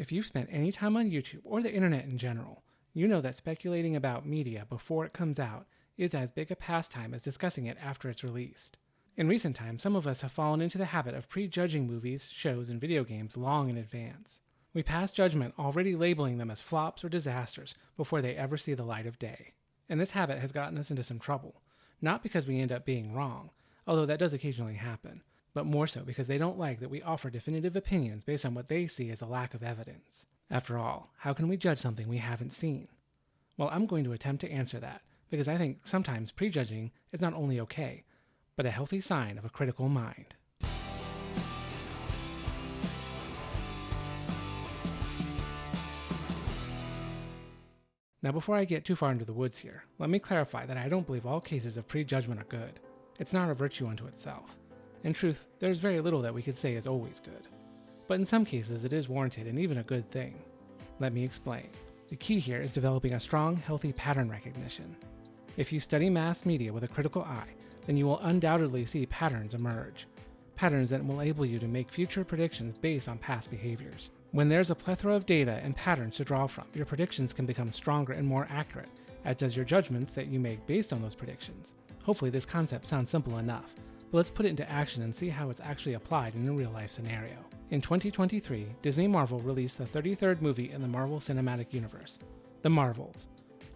If you've spent any time on YouTube or the internet in general, you know that speculating about media before it comes out is as big a pastime as discussing it after it's released. In recent times, some of us have fallen into the habit of prejudging movies, shows, and video games long in advance. We pass judgment already labeling them as flops or disasters before they ever see the light of day. And this habit has gotten us into some trouble, not because we end up being wrong, although that does occasionally happen, but more so because they don't like that we offer definitive opinions based on what they see as a lack of evidence. After all, how can we judge something we haven't seen? Well, I'm going to attempt to answer that, because I think sometimes prejudging is not only okay, but a healthy sign of a critical mind. Now, before I get too far into the woods here, let me clarify that I don't believe all cases of prejudgment are good. It's not a virtue unto itself. In truth, there's very little that we could say is always good. But in some cases, it is warranted and even a good thing. Let me explain. The key here is developing a strong, healthy pattern recognition. If you study mass media with a critical eye, then you will undoubtedly see patterns emerge. Patterns that will enable you to make future predictions based on past behaviors. When there's a plethora of data and patterns to draw from, your predictions can become stronger and more accurate, as does your judgments that you make based on those predictions. Hopefully this concept sounds simple enough, but let's put it into action and see how it's actually applied in a real-life scenario. In 2023, Disney Marvel released the 33rd movie in the Marvel Cinematic Universe, The Marvels.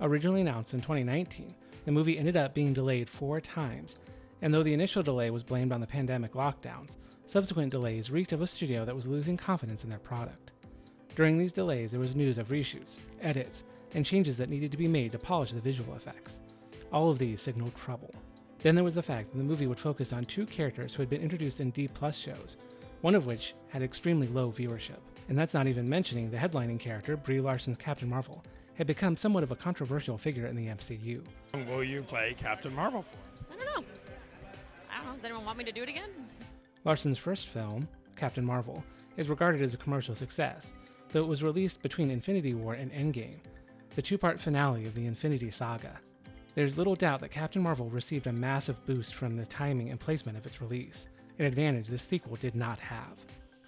Originally announced in 2019, the movie ended up being delayed 4 times, and though the initial delay was blamed on the pandemic lockdowns, subsequent delays reeked of a studio that was losing confidence in their product. During these delays, there was news of reshoots, edits, and changes that needed to be made to polish the visual effects. All of these signaled trouble. Then there was the fact that the movie would focus on 2 characters who had been introduced in D+ shows, one of which had extremely low viewership. And that's not even mentioning the headlining character, Brie Larson's Captain Marvel, had become somewhat of a controversial figure in the MCU. Will you play Captain Marvel? I don't know. Does anyone want me to do it again? Larson's first film, Captain Marvel, is regarded as a commercial success, though it was released between Infinity War and Endgame, the 2-part finale of the Infinity Saga. There's little doubt that Captain Marvel received a massive boost from the timing and placement of its release, an advantage this sequel did not have.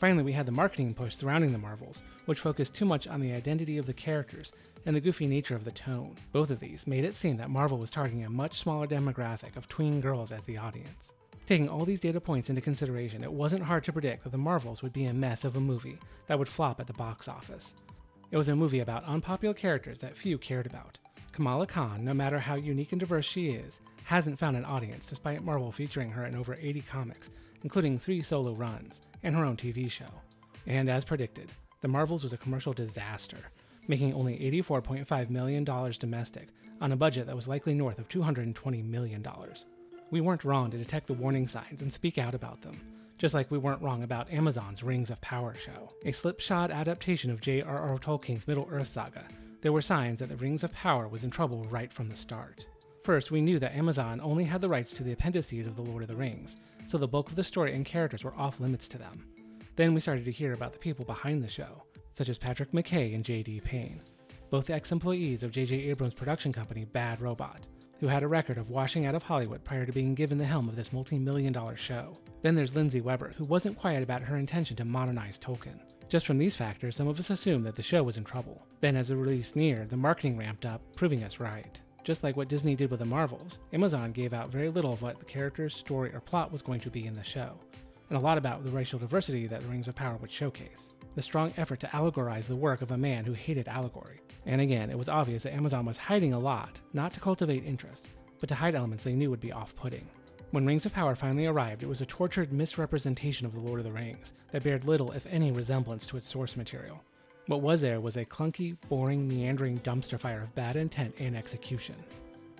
Finally, we had the marketing push surrounding the Marvels, which focused too much on the identity of the characters and the goofy nature of the tone. Both of these made it seem that Marvel was targeting a much smaller demographic of tween girls as the audience. Taking all these data points into consideration, it wasn't hard to predict that The Marvels would be a mess of a movie that would flop at the box office. It was a movie about unpopular characters that few cared about. Kamala Khan, no matter how unique and diverse she is, hasn't found an audience despite Marvel featuring her in over 80 comics, including 3 solo runs, and her own TV show. And as predicted, The Marvels was a commercial disaster, making only $84.5 million domestic on a budget that was likely north of $220 million. We weren't wrong to detect the warning signs and speak out about them, just like we weren't wrong about Amazon's Rings of Power show. A slipshod adaptation of J.R.R. Tolkien's Middle-earth saga, there were signs that the Rings of Power was in trouble right from the start. First, we knew that Amazon only had the rights to the appendices of The Lord of the Rings, so the bulk of the story and characters were off limits to them. Then we started to hear about the people behind the show, such as Patrick McKay and J.D. Payne, both ex-employees of J.J. Abrams' production company Bad Robot, who had a record of washing out of Hollywood prior to being given the helm of this multi-million-dollar show. Then there's Lindsay Weber, who wasn't quiet about her intention to modernize Tolkien. Just from these factors, some of us assumed that the show was in trouble. Then as the release neared, the marketing ramped up, proving us right. Just like what Disney did with the Marvels, Amazon gave out very little of what the characters, story, or plot was going to be in the show, and a lot about the racial diversity that the Rings of Power would showcase. The strong effort to allegorize the work of a man who hated allegory. And again, it was obvious that Amazon was hiding a lot, not to cultivate interest, but to hide elements they knew would be off-putting. When Rings of Power finally arrived, it was a tortured misrepresentation of The Lord of the Rings that bared little, if any, resemblance to its source material. What was there was a clunky, boring, meandering dumpster fire of bad intent and execution.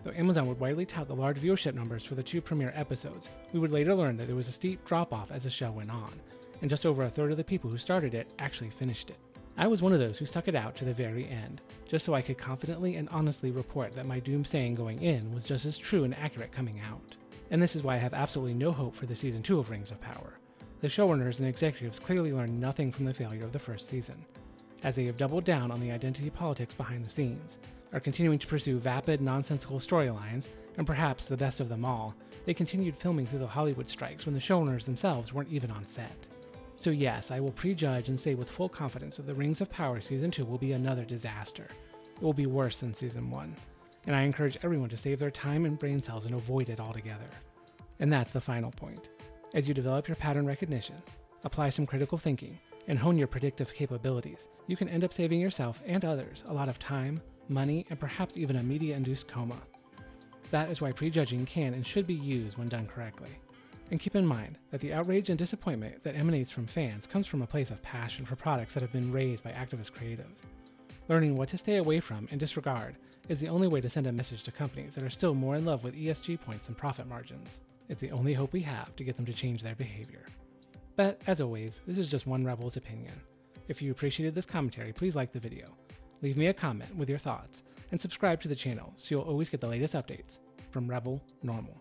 Though Amazon would widely tout the large viewership numbers for the 2 premiere episodes, we would later learn that there was a steep drop-off as the show went on, and just over a third of the people who started it actually finished it. I was one of those who stuck it out to the very end, just so I could confidently and honestly report that my doomsaying going in was just as true and accurate coming out. And this is why I have absolutely no hope for the Season 2 of Rings of Power. The showrunners and executives clearly learned nothing from the failure of the first season, as they have doubled down on the identity politics behind the scenes, are continuing to pursue vapid, nonsensical storylines, and perhaps the best of them all, they continued filming through the Hollywood strikes when the showrunners themselves weren't even on set. So yes, I will prejudge and say with full confidence that the Rings of Power Season 2 will be another disaster. It will be worse than Season 1, and I encourage everyone to save their time and brain cells and avoid it altogether. And that's the final point. As you develop your pattern recognition, apply some critical thinking, and hone your predictive capabilities, you can end up saving yourself and others a lot of time, money, and perhaps even a media-induced coma. That is why prejudging can and should be used when done correctly. And keep in mind that the outrage and disappointment that emanates from fans comes from a place of passion for products that have been raised by activist creatives. Learning what to stay away from and disregard is the only way to send a message to companies that are still more in love with ESG points than profit margins. It's the only hope we have to get them to change their behavior. But, as always, this is just one Rebel's opinion. If you appreciated this commentary, please like the video, leave me a comment with your thoughts, and subscribe to the channel so you'll always get the latest updates from Rebel Normal.